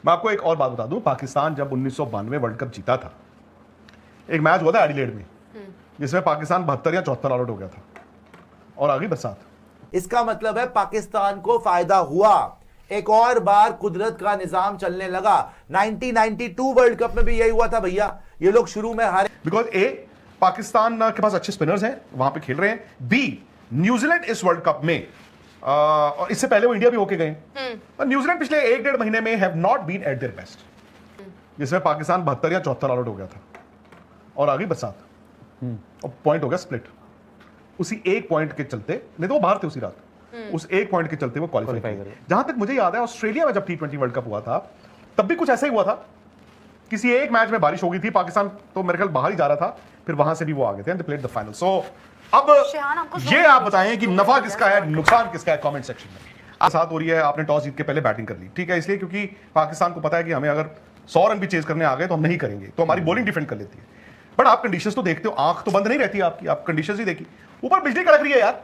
मैं आपको एक और बात बता दूं, पाकिस्तान जब 1992 वर्ल्ड कप जीता था, एक मैच हुआ था एडिलेड में जिसमें पाकिस्तान 72 या 74 आउट हो गया था और आ गई बरसात। इसका मतलब है पाकिस्तान को फायदा हुआ, एक और बार कुदरत का निजाम चलने लगा। 1992 वर्ल्ड कप में भी यही हुआ था भैया, ये लोग शुरू में हारे बिकॉज ए, पाकिस्तान के पास अच्छे स्पिनर्स हैं, वहां पे खेल रहे हैं। बी, न्यूजीलैंड इस वर्ल्ड कप में और इससे पहले वो इंडिया भी होके गए, न्यूजीलैंड पिछले 1-1.5 महीने में have not been at their best, जिसमें पाकिस्तान 72 या 74 आउट हो गया था और आ गई बरसात और पॉइंट हो गया स्प्लिट। उसी एक पॉइंट के चलते, नहीं तो वो बाहर थे उसी रात, उस एक पॉइंट के चलते वो क्वालिफाई करे। जहां तक मुझे याद है, ऑस्ट्रेलिया में जब T20 वर्ल्ड कप हुआ था तब भी कुछ ऐसा ही हुआ था। किसी एक मैच में बारिश हो गई थी, पाकिस्तान तो मेरे ख्याल बाहर ही जा रहा था, फिर वहां से भी वो आ गए थे and they played the final. So अब ये आप बताएं कि नफा किसका है, नुकसान किसका है, कमेंट सेक्शन में। आज साथ हो रही है, आपने टॉस जीत के पहले बैटिंग कर ली, ठीक है, इसलिए क्योंकि पाकिस्तान को पता है कि हमें अगर 100 रन भी चेज करने आ गए तो हम नहीं करेंगे, तो हमारी बॉलिंग डिफेंड कर लेती है। बट आप कंडीशंस तो देखते हो, आंख तो बंद नहीं रहती आपकी, आप कंडीशंस ही देखी, ऊपर बिजली कड़क रही है यार।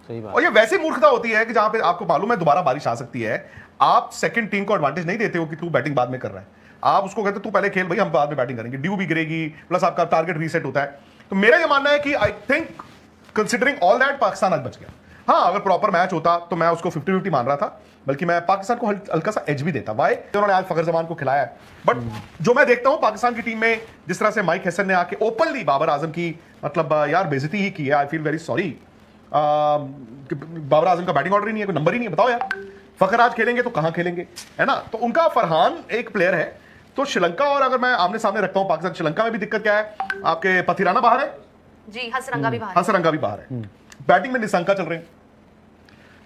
सही बात। और ये वैसी मूर्खता होती है कि जहां पे आपको मालूम है दोबारा बारिश आ सकती है, आप सेकंड टीम को एडवांटेज नहीं देते हो कि तू बैटिंग बाद में कर रहा है, आप उसको कहते हो तू पहले खेल भाई, हम बाद में बैटिंग करेंगे, ड्यू भी गिरेगी, प्लस आपका टारगेट रीसेट होता है। तो मेरा ये मानना है कि I think considering all that Pakistan आज बच गया। हाँ, अगर प्रॉपर मैच होता तो मैं उसको 50-50 मान रहा था, बल्कि मैं पाकिस्तान को हल्का सा एज भी देता। वाई, उन्होंने आज फखर जमान को खिलाया है। बट जो मैं देखता हूं पाकिस्तान की टीम में, जिस तरह से माइक हैसन ने आके ओपनली बाबर आजम की मतलब यार बेइज्जती ही की है, I feel very sorry. Babar Azam का बैटिंग ऑर्डर ही नहीं है, कोई नंबर ही नहीं है, बताओ यार फखर आज खेलेंगे तो कहां खेलेंगे, है ना। तो उनका फरहान एक प्लेयर है, तो श्रीलंका और अगर मैं आमने सामने रखता हूं पाकिस्तान, श्रीलंका में भी दिक्कत क्या है, आपके पथिराना बाहर है जी, हसरंगा भी बाहर है, हसरंगा भी बाहर है, बैटिंग में निशंका चल रहे हैं,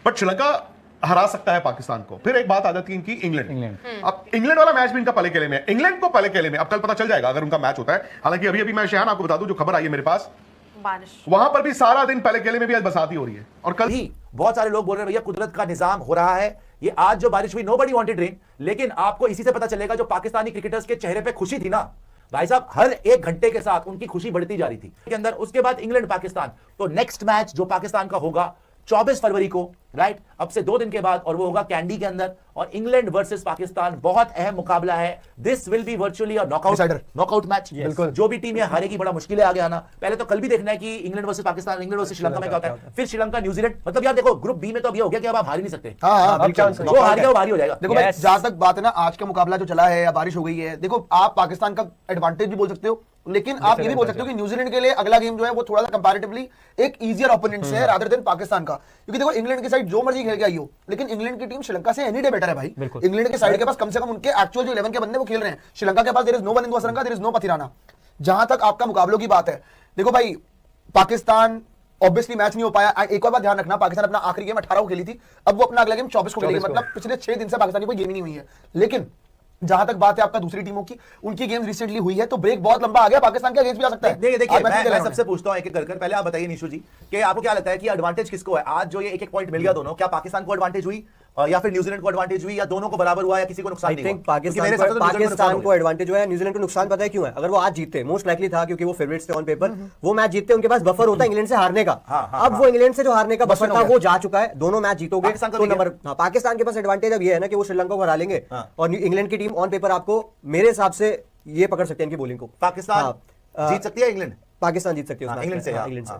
बट श्रीलंका हरा सकता है पाकिस्तान को। फिर एक बात आ जाती है इनकी इंग्लैंड। अब इंग्लैंड वाला मैच भी इनका पहले खेले में है, इंग्लैंड को पहले खेले में, अब कल पता चल जाएगा अगर उनका मैच होता है। हालांकि अभी मैं शहन आपको बता दूं, जो खबर आई है मेरे पास, बारिश वहां पर भी सारा दिन पहले खेले में भी आज बरसात ही हो रही है। और कल ही बहुत सारे लोग बोल रहे हैं भैया कुदरत का निजाम हो रहा है, ये आज जो बारिश हुई नोबडी वांटेड रेन, लेकिन आपको इसी से पता चलेगा जो पाकिस्तानी क्रिकेटर्स के चेहरे पे खुशी थी ना भाई साहब, हर एक घंटे के साथ उनकी खुशी बढ़ती जा रही थी के अंदर। उसके बाद इंग्लैंड पाकिस्तान, तो नेक्स्ट मैच जो पाकिस्तान का होगा 24 फरवरी को, राइट, अब से 2 दिन के बाद, और वो होगा कैंडी के अंदर, और इंग्लैंड वर्सेस पाकिस्तान बहुत अहम मुकाबला है। This will be virtually a knockout match. जो भी टीम ये हारेगी बड़ा मुश्किल है आगे आना। पहले तो कल भी देखना है कि England versus Pakistan, England versus Sri Lanka में क्या होता है, फिर श्रीलंका न्यूजीलैंड। मतलब यार देखो, ग्रुप बी में तो अब ये हो गया कि अब आप हार ही नहीं सकते, जो हार गया वो हार ही हो जाएगा। देखो भाई, जहां तक बात है ना, आज का मुकाबला जो चला है या बारिश हो गई है, देखो आप पाकिस्तान का एडवांटेज भी बोल सकते हो, लेकिन आप ये भी बोल सकते हो कि न्यूजीलैंड के लिए अगला गेम जो है वो थोड़ा सा कंपैरेटिवली एक इजियर ओपोनेंट से है रादर देन पाकिस्तान का। क्योंकि देखो इंग्लैंड की साइड जो मर्जी खेल के आई हो, लेकिन इंग्लैंड की टीम श्रीलंका से एनी डे बेटर है भाई। इंग्लैंड के साइड के पास कम से कम उनके एक्चुअल जो 11 के बंदे वो खेल रहे हैं। श्रीलंका के पास there is no Wanindu Hasaranga, there is no Pathirana. जहां तक आपका मुकाबलों की बात है, देखो भाई पाकिस्तान ऑब्वियसली मैच नहीं हो पाया। एक और बात ध्यान रखना, पाकिस्तान अपना आखिरी गेम 18 को खेली थी, अब वो अपना अगला गेम 24 को खेलेगी, मतलब पिछले 6 दिन से पाकिस्तान की कोई गेम ही नहीं हुई है। लेकिन जहां तक बात है आपका दूसरी टीमों की, उनकी गेम्स रिसेंटली हुई है, तो ब्रेक बहुत लंबा आ गया, पाकिस्तान के अगेंस्ट भी आ सकता है। देखिए मैं सबसे पूछता हूं एक एक कर, पहले आप बताइए निशु जी कि आपको क्या लगता है कि एडवांटेज किसको है आज, जो ये एक पॉइंट मिल गया दोनों, क्या पाकिस्तान को एडवांटेज हुई या फिर न्यूजीलैंड को एडवांटेज हुई, या दोनों को बराबर हुआ, या किसी को नुकसान नहीं हुआ? पाकिस्तान को एडवांटेज हुआ है, न्यूजीलैंड को नुकसान पता है क्यों है? अगर वो आज जीतते, मोस्ट लाइकली था क्योंकि वो फेवरेट्स थे ऑन पेपर, वो मैच जीतते उनके पास बफर होता है इंग्लैंड से हारने का। अब वो इंग्लैंड से जो हारने का बफर था वो जा चुका है, दोनों मैच जीतोगे तो नंबर। पाकिस्तान के पास एडवांटेज अब ये है ना कि वो श्रीलंका को हरा लेंगे, और इंग्लैंड की टीम ऑन पेपर आपको मेरे हिसाब से ये पकड़ सकते हैं इनकी बॉलिंग को। पाकिस्तान जीत सकती है, इंग्लैंड पाकिस्तान जीत सकती है इंग्लैंड से।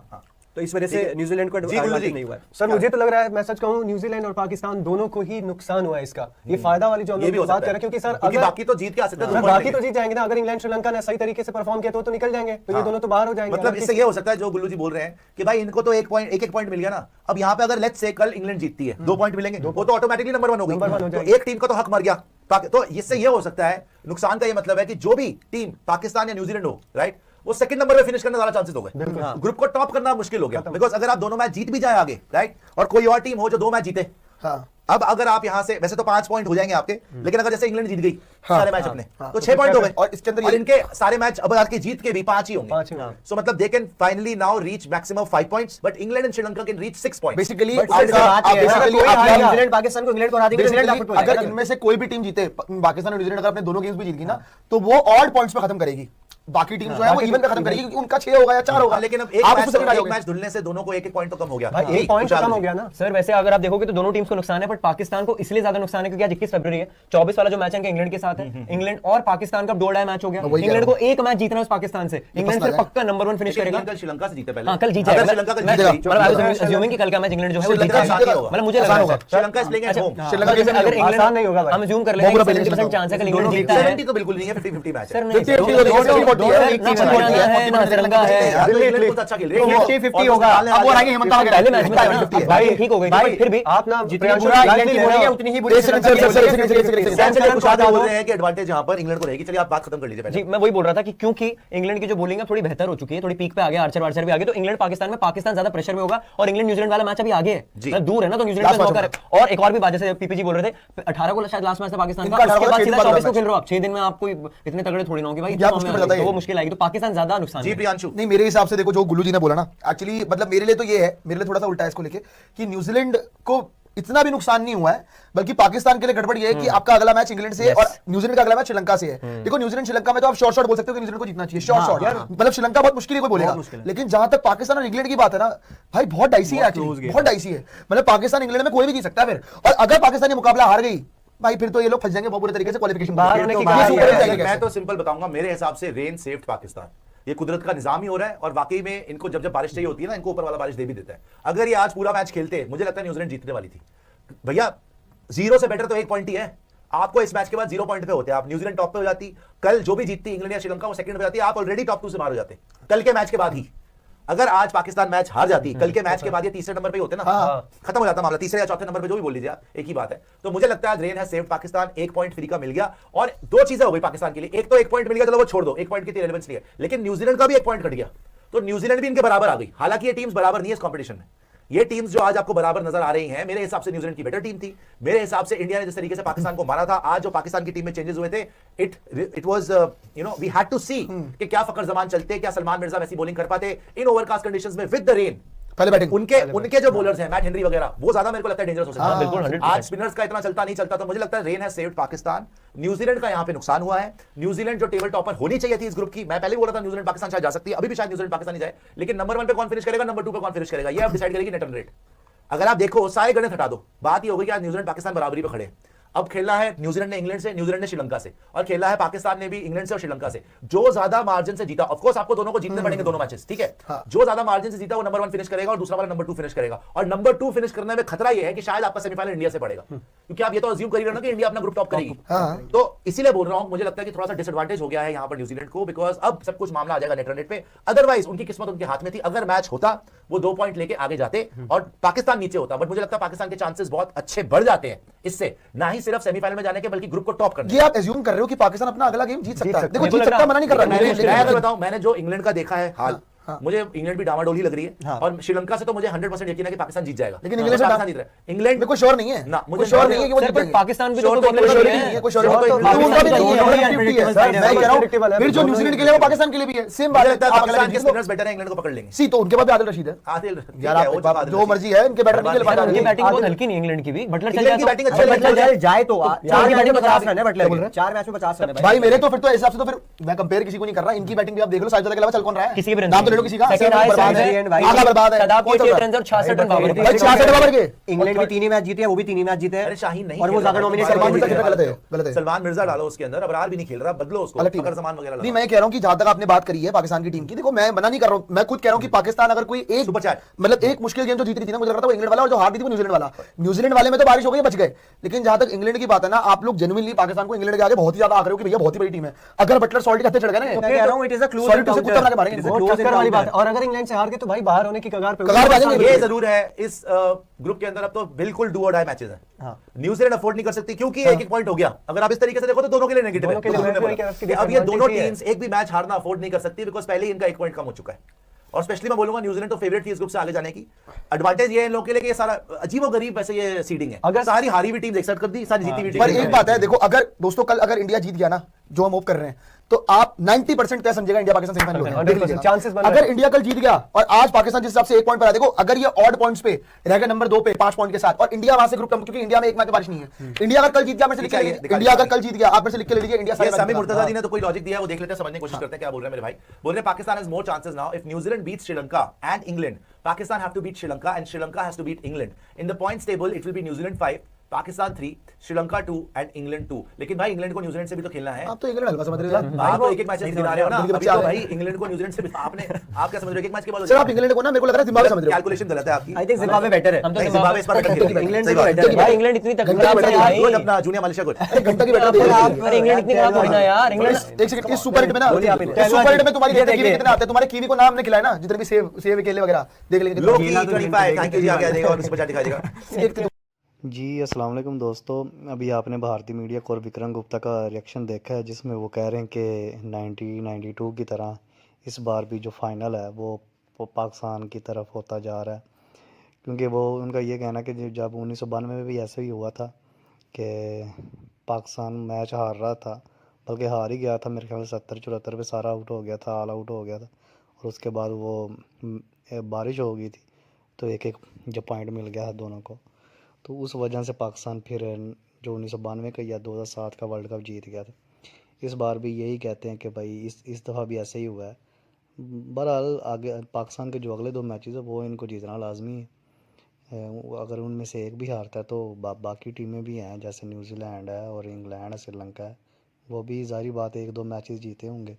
तो इस वजह से न्यूजीलैंड को एडवांटेज नहीं हुआ है। सर मुझे तो लग रहा है, मैं सच कहूं, न्यूजीलैंड और पाकिस्तान दोनों को ही नुकसान हुआ है इसका। ये फायदा वाली जो हम लोग बात कर रहे हैं, क्योंकि सर अगर बाकी तो जीत के आ सकते हैं, बाकी तो जीत जाएंगे ना। अगर इंग्लैंड श्रीलंका ने सही तरीके से परफॉर्म किया तो निकल जाएंगे, तो ये दोनों तो बाहर हो जाएंगे। मतलब इससे ये हो सकता है जो गुल्लू जी बोल रहे हैं कि भाई इनको तो एक पॉइंट मिल गया ना, अब यहाँ पे अगर लेट्स से कल इंग्लैंड जीतती है 2 पॉइंट मिलेंगे, वो तो ऑटोमेटिकली नंबर 1 हो गई, तो एक टीम का तो हक मर गया। तो इससे ये हो सकता है, नुकसान का ये मतलब है कि जो भी टीम पाकिस्तान या न्यूजीलैंड हो, राइट, वो सेकंड नंबर पे फिनिश करने ज्यादा चांसेस हो गए। ग्रुप को टॉप करना मुश्किल हो गया, बिकॉज अगर आप दोनों मैच जीत भी जाए आगे, राइट, और कोई और टीम हो जो 2 मैच जीते, अब अगर आप यहां से वैसे तो 5 पॉइंट हो जाएंगे आपके, लेकिन अगर जैसे इंग्लैंड जीत गई सारे मैच अपने, तो 6 पॉइंट हो गए, और इसके अंदर इनके सारे मैच अब आपके जीत के भी 5 ही होंगे। सो मतलब they can finally now reach maximum 5 points, but England and Sri Lanka can reach 6 points. Basically New Zealand Pakistan को इंग्लैंड को हरा देंगे, अगर इनमें से कोई भी टीम जीते, पाकिस्तान और न्यूजीलैंड अगर अपने दोनों गेम्स भी जीत गई ना, तो वो ऑड पॉइंट्स पे खत्म करेगी। बाकी टीम जो है वो इवन पे खत्म करेगी क्योंकि उनका 6 होगा या 4 होगा। लेकिन अब आप उसमें एक डालोगे। मैच धुलने से दोनों को एक पॉइंट तो कम हो गया। भाई एक पॉइंट कम हो गया ना सर। वैसे अगर आप देखोगे तो दोनों टीम्स को नुकसान है, बट पाकिस्तान को इसलिए ज्यादा नुकसान है क्योंकि आज 21 फरवरी है। 24 वाला जो मैच है इनका इंग्लैंड के साथ है, इंग्लैंड और पाकिस्तान का 2 मैच हो गया। इंग्लैंड को एक मैच जीतना है उस पाकिस्तान से, इंग्लैंड फिर पक्का नंबर 1 फिनिश करेगा। कल श्रीलंका से जीते पहले। हाँ, कल जीत अगर जाएगा। श्रीलंका कल मैं- जीत गई, मतलब I was assuming कि कल का मैच इंग्लैंड जो है वो श्रीलंका जीत आसान जाएगा। होगा। मतलब मुझे लग रहा है Sri Lanka is playing at home। Sri Lanka के अगर इंग्लैंड आसान नहीं होगा, हम ज्यूम कर लेते हैं बहुत 70% चांस है कल इंग्लैंड जीतता है। 70 तो बिल्कुल नहीं है, 50-50 मैच है। सर नहीं, 50-50 होगा, दोनों- 60-40 दोनों- है, ना हरियाणा है ना तिरंगा है। यार, तो इंग्लैंड बहुत अच्छा खेल रही है। 50-50 होगा। अब वो आएंगे हेमंत वगैरह। पहले मैच में था ना, भाई, भाई ठीक हो गई थी, फिर भी आप ना जितनी प्रियांशु बुरी इंग्लैंड इंग्लैंड की की बोली है बोली उतनी ही बुरी एक सेकंड, सर, सर, सर, कुछ आगे बोल रहे हैं कि एडवांटेज यहाँ पर इंग्लैंड को रहेगी। चलिए आप बात खत्म कर लीजिए पहले। जी, मैं वही बोल रहा था कि क्योंकि इंग्लैंड की जो बॉलिंग है थोड़ी बेहतर हो चुकी है, थोड़ी पीक पे आ गया, आर्चर वार्चर भी आ गए, तो इंग्लैंड पाकिस्तान में पाकिस्तान ज्यादा प्रेशर में होगा और इंग्लैंड न्यूजीलैंड वाला मैच अभी आगे है, मतलब दूर है ना, तो न्यूजीलैंड पे मौका है। और एक और भी बात, जैसे पीपीजी बोल रहे थे 18 को शायद लास्ट मैच था पाकिस्तान का, उसके बाद सीधा 24 को खेल रहे हो आप। 6 दिन में आप कोई इतने तगड़े थोड़ी ना होगी भाई, तो वो मुश्किल आएगी, तो पाकिस्तान ज्यादा नुकसान जी है। प्रियांशु, नहीं, मेरे हिसाब से देखो जो गुल्लू जी ने बोला ना, एक्चुअली मतलब मेरे लिए तो ये है, मेरे लिए थोड़ा सा उल्टा है इसको लेके कि न्यूजीलैंड को इतना भी नुकसान नहीं हुआ है, बल्कि पाकिस्तान के लिए गड़बड़ ये है कि आपका अगला मैच इंग्लैंड से है और न्यूजीलैंड का अगला मैच श्रीलंका से है। देखो न्यूजीलैंड श्रीलंका में तो आप शॉर्ट शॉट बोल सकते हो कि न्यूजीलैंड को जीतना चाहिए, शॉर्ट शॉट, मतलब श्रीलंका बहुत मुश्किल है कोई बोलेगा, लेकिन जहां तक पाकिस्तान और इंग्लैंड की बात है ना भाई, बहुत डाइसी है, एक्चुअली बहुत डाइसी है। मतलब पाकिस्तान इंग्लैंड में कोई भी जीत सकता है फिर, और अगर पाकिस्तान ये मुकाबला हार गई भाई फिर तो ये लोग फंस जाएंगे बहुत बुरे तरीके से क्वालिफिकेशन बाहर होने की मैं तो सिंपल बताऊंगा, मेरे हिसाब से रेन सेव्ड पाकिस्तान। ये कुदरत का निजाम ही हो रहा है, और वाकई में इनको जब जब बारिश चाहिए होती है ना, इनको ऊपर वाला बारिश दे भी देता है। अगर ये आज पूरा मैच खेलते, मुझे लगता है न्यूजीलैंड जीतने वाली थी भैया। 0 से बेटर तो 1 पॉइंट ही है। आपको इस मैच के बाद 0 पॉइंट पे होते हैं, आप न्यूजीलैंड टॉप पे हो जाती, कल जो भी जीतती इंग्लैंड या श्रीलंका वो सेकंड पे जाती, आप ऑलरेडी टॉप 2 से बाहर हो जाते कल के मैच के बाद ही। अगर आज पाकिस्तान मैच हार जाती, कल के मैच के बाद ये तीसरे नंबर पे ही होते ना, खत्म हो जाता मामला, तीसरे या चौथे नंबर पे जो भी बोल लीजिए आप, एक ही बात है। तो मुझे लगता है रेन है सेव्ड पाकिस्तान, 1 पॉइंट फ्री का मिल गया, और 2 चीजें हो गई पाकिस्तान के लिए। एक तो 1 पॉइंट मिल गया, चलो वो छोड़ दो, 1 पॉइंट की रिलेवेंस नहीं है, लेकिन न्यूजीलैंड का भी 1 पॉइंट कट गया, तो न्यूजीलैंड भी इनके बराबर आ गई। हालांकि ये टीम्स बराबर नहीं है इस कॉम्पिटिशन में, ये टीम्स जो आज आपको बराबर नजर आ रही हैं, मेरे हिसाब से न्यूजीलैंड की बेटर टीम थी। मेरे हिसाब से इंडिया ने जिस तरीके से पाकिस्तान को मारा था, आज जो पाकिस्तान की टीम में चेंजेस हुए थे, it was you know we had to see कि क्या फकर जमान चलते, क्या सलमान मिर्जा वैसी बॉलिंग कर पाते इन ओवरकास्ट कंडीशंस में विद द रेन। पहले बैटिंग उनके जो बॉलर्स हैं मैट हेनरी वगैरह, वो ज्यादा मेरे को लगता है डेंजरस हो सकता है। बिल्कुल, 100%। आज स्पिनर्स का इतना चलता नहीं चलता, तो मुझे लगता है rain has saved Pakistan. New Zealand का यहां पे नुकसान हुआ है। न्यूजीलैंड जो टेबल टॉपर होनी चाहिए थी इस ग्रुप की, मैं पहले भी बोला था न्यूजीलैंड पाकिस्तान शायद जा सकती है, अभी भी शायद न्यूजीलैंड पाकिस्तान ही जाए, लेकिन नंबर 1 पे कौन फिनिश करेगा, नंबर 2 पे कौन फिनिश करेगा, ये अब डिसाइड करेगी नेट रन रेट। अगर आप देखो सारे गणित हटा दो, बात ही हो गई कि आज न्यूजीलैंड पाकिस्तान बराबरी पे खड़े हैं। अब खेलना है न्यूजीलैंड ने इंग्लैंड से, न्यूजीलैंड ने श्रीलंका से, और खेलना है पाकिस्तान ने भी इंग्लैंड से और श्रीलंका से। जो ज्यादा मार्जिन से जीता, ऑफ कोर्स आपको दोनों को जीतने पड़ेंगे दोनों मैचेस, ठीक है, जो ज्यादा मार्जिन से जीता वो नंबर 1 फिनिश करेगा और दूसरा वाला नंबर 2 फिनिश करेगा। और नंबर 2 फिनिश करने में खतरा ये है कि शायद आपका सेमीफाइनल इंडिया से पड़ेगा, क्योंकि आप ये तो अज्यूम कर ही रहे हो ना कि इंडिया अपना ग्रुप टॉप करेगी। तो इसीलिए बोल रहा हूं, मुझे लगता है कि थोड़ा सा डिसएडवांटेज हो गया है यहां पर न्यूजीलैंड को, बिकॉज अब सब कुछ मामला आ जाएगा नेट रन रेट पे। अदरवाइज उनकी किस्मत उनके हाथ में थी, अगर मैच होता वो 2 पॉइंट लेके आगे जाते और पाकिस्तान नीचे होता, बट मुझे लगता है पाकिस्तान के चांसेस बहुत अच्छे बढ़ जाते हैं इससे, ना ही सिर्फ सेमीफाइनल में जाने के बल्कि ग्रुप को टॉप करने। ये आप एज्यूम कर रहे हो कि पाकिस्तान अपना अगला गेम जीत सकता है। देखो जीत सकता है, मना नहीं कर रहा, मैं अगर बताऊं, मैंने जो इंग्लैंड का देखा है हाल, मुझे इंग्लैंड भी डामाडोल ही लग रही है, और श्रीलंका से तो मुझे 100% यकीन है कि पाकिस्तान जीत जाएगा, लेकिन इंग्लैंड से पाकिस्तान जीत रहा है। इंग्लैंड में कोई श्योर नहीं है ना, मुझे श्योर नहीं है कि वो जीतेंगे। पाकिस्तान भी तो श्योर कोई तो प्रॉब्लम कोई नहीं नहीं है, है, कोई श्योर नहीं है, तो उनका भी पाकिस्तान नहीं है, तो उनका 50-50 है। सर, मैं कह रहा हूं फिर जो न्यूजीलैंड के लिए वो पाकिस्तान के लिए भी है, सेम बात है। पाकिस्तान के स्पिनर्स बेटर है, इंग्लैंड को पकड़ लेंगे। सी तो उनके बाद भी आदिल रशीद है आदिल यार, आप जो मर्जी है, इनके बैटर नहीं खेल पाता। उनकी बैटिंग बहुत हल्की नहीं इंग्लैंड की भी, बटलर चल इंग्लैंड की जाए बैटिंग तो अच्छी है, बटलर जाए तो 4 मैच में 50 रन है, बटलर बोल रहे हैं? 4 मैच में 50 रन है भाई मेरे तो फिर तो हिसाब से तो फिर मैं कंपेयर किसी को नहीं कर रहा, इनकी बैटिंग भी आप देख लो, साइड के अलावा चल कौन रहा है, किसी भी नाम तो ले लो किसी का, सेकंड हाईएस्ट बर्बाद है, है, आगा बर्बाद है, शादाब कौन के चल रहा 8 रन और 66 रन बाबर है भाई, 66 बाबर के इंग्लैंड भी 3 ही मैच जीते हैं, वो भी 3 ही मैच जीते हैं, अरे शाहीन नहीं और वो खेल रहा ज्यादा है। नॉमिनेट सलमान करके मिर्जा जीते कितना हैं। गलत है, गलत है। सलमान मिर्जा डालो उसके अंदर, अबरार भी नहीं खेल रहा, बदलो उसको, अलग टीम फकर जमान वगैरह नहीं, लगाओ। मैं कह रहा हूं कि जहां तक आपने बात करी है पाकिस्तान की टीम की, देखो मैं मना नहीं कर रहा हूं, मैं खुद कह रहा हूं कि पाकिस्तान अगर कोई एक सुपर चैट। मतलब एक मुश्किल गेम जो जीत रही थी ना, मुझे लग रहा था वो इंग्लैंड वाला, और जो हार रही थी वो न्यूजीलैंड वाला। न्यूजीलैंड वाले में तो बारिश हो गई, बच गए, लेकिन जहां तक इंग्लैंड की बात है ना, आप लोग जेन्युइनली पाकिस्तान को इंग्लैंड के आगे बहुत ही ज्यादा आकर हो कि भैया बहुत ही बड़ी टीम है। अगर बटलर सॉल्ट के हत्थे चढ़ गए ना, मैं कह रहा हूं it is a close salt से कुत्ता बना के मारेंगे, वो close टक्कर वाली बात है। और अगर इंग्लैंड से हार गए तो भाई बाहर होने की कगार पे कगार पे आ जाएंगे। ये जरूर है, इस ग्रुप के अंदर अब तो बिल्कुल डू और डाई मैचेस हैं। न्यूजीलैंड अफोर्ड नहीं कर सकती, क्योंकि एक पॉइंट हो गया। अगर आप इस तरीके से देखो तो दोनों के लिए नेगेटिव है। दोनों के लिए दोनों ने नेगेटिव है, बोला कि अब ये दोनों advantage ही है। टीम्स एक भी मैच हारना अफोर्ड नहीं कर सकती, बिकॉज पहले ही इनका 1 पॉइंट कम हो चुका है। और स्पेशली मैं बोलूंगा न्यूजीलैंड तो फेवरेट थी इस ग्रुप से आगे जाने की। एडवांटेज ये है इन लोगों के लिए कि ये सारा अजीबोगरीब वैसे ये सीडिंग है, अगर सारी हारी हुई टीम एक साथ कर दी, सारी जीती हुई पर टीम। एक बात है, देखो अगर दोस्तों कल अगर इंडिया जीत गया ना, जो हम होप कर रहे हैं, तो आप 90% तय समझेगा इंडिया पाकिस्तान सेमीफाइनल होगा। देख लीजिएगा। Chances बन रहे अगर हैं। इंडिया कल जीत गया और आज पाकिस्तान जिस हिसाब से 1 पॉइंट पर आ, देखो अगर ये ऑड पॉइंट्स पे रह गया नंबर 2 पे 5 पॉइंट के साथ, और इंडिया वहां से ग्रुप क्योंकि इंडिया में एक मैच बारिश नहीं है, इंडिया अगर कल जीत गया, मेरे से लिख के ले लीजिए, इंडिया अगर कल जीत गया, आप मेरे से लिख के ले लीजिए, इंडिया ये सामी सारे मुर्तजा जी ने तो कोई लॉजिक दिया है, वो देख लेते हैं, समझने की कोशिश करते हैं क्या बोल रहे हैं मेरे भाई। बोल रहे हैं Pakistan has more chances now if New Zealand beats Sri Lanka and England, Pakistan have to beat Sri Lanka and Sri Lanka has to beat England. In the points table it will be New Zealand 5, Pakistan 3, Sri Lanka 2 and England 2। लेकिन भाई इंग्लैंड को न्यूजीलैंड से भी तो खेलना है। आप तो इंग्लैंड हल्का समझ रहे हो। आप तो एक मैचेस गिना रहे हो ना, दिल्ली के अभी बच्चे तो आ भाई रहे हैं। इंग्लैंड को न्यूजीलैंड से भी आपने, आप क्या समझ रहे हो, एक मैच के बाद सर आप इंग्लैंड को ना, मेरे को लग रहा है दिमाग समझ रहे हो। कैलकुलेशन गलत है आपकी। आई थिंक जिम्बाब्वे बेटर है। हम तो नहीं, जिम्बाब्वे इस बार better खेल रही है। इंग्लैंड सही से बात है। बेटर है। भाई इंग्लैंड इतनी घंटे की तकलीफ बैटिंग है है। रोज भाई। अपना जूनियर मालिशा को एक घंटे की बैटिंग पर इंग्लैंड इतनी खराब थोड़ी ना यार। इंग्लैंड एक सेकंड, इस सुपर हिट में ना, बोलिए आप इधर। इस सुपर हिट में तुम्हारी ये देखते कीवी देखिए। कितने आते हैं, तुम्हारे कीवी को नाम ने खिलाया ना, जितने भी सेव केले वगैरह, देख लेंगे लो कितना। की 25 थैंक यू जी, आगे आ जाएगा और उस पर दिखाई देगा। देखते जी अस्सलाम वालेकुम दोस्तों, अभी आपने भारतीय मीडिया को और विक्रम गुप्ता का रिएक्शन देखा है, जिसमें वो कह रहे हैं कि 1992 की तरह इस बार भी जो फाइनल है वो पाकिस्तान की तरफ होता जा रहा है। क्योंकि वो उनका ये कहना है कि जब 1992 में भी ऐसे ही हुआ था कि पाकिस्तान मैच हार रहा था, बल्कि हार ही गया था, मेरे ख्याल से 70-74 पे सारा आउट हो गया था, ऑल आउट हो गया था, और उसके बाद वो बारिश हो गई थी, तो एक एक जो पॉइंट मिल गया है दोनों को, तो उस वजह से पाकिस्तान फिर जो 1992 का या 2007 का वर्ल्ड कप जीत गया था। इस बार भी यही कहते हैं कि भाई इस दफ़ा भी ऐसे ही हुआ है। बहरहाल आगे पाकिस्तान के जो अगले 2 मैचेस है वो इनको जीतना लाजमी है। अगर उनमें से एक भी हारता है तो बाकी टीमें भी हैं, जैसे न्यूजीलैंड है और इंग्लैंड है, श्रीलंका है, वो भी ज़ाहिर बात है 1-2 मैचेस जीते होंगे।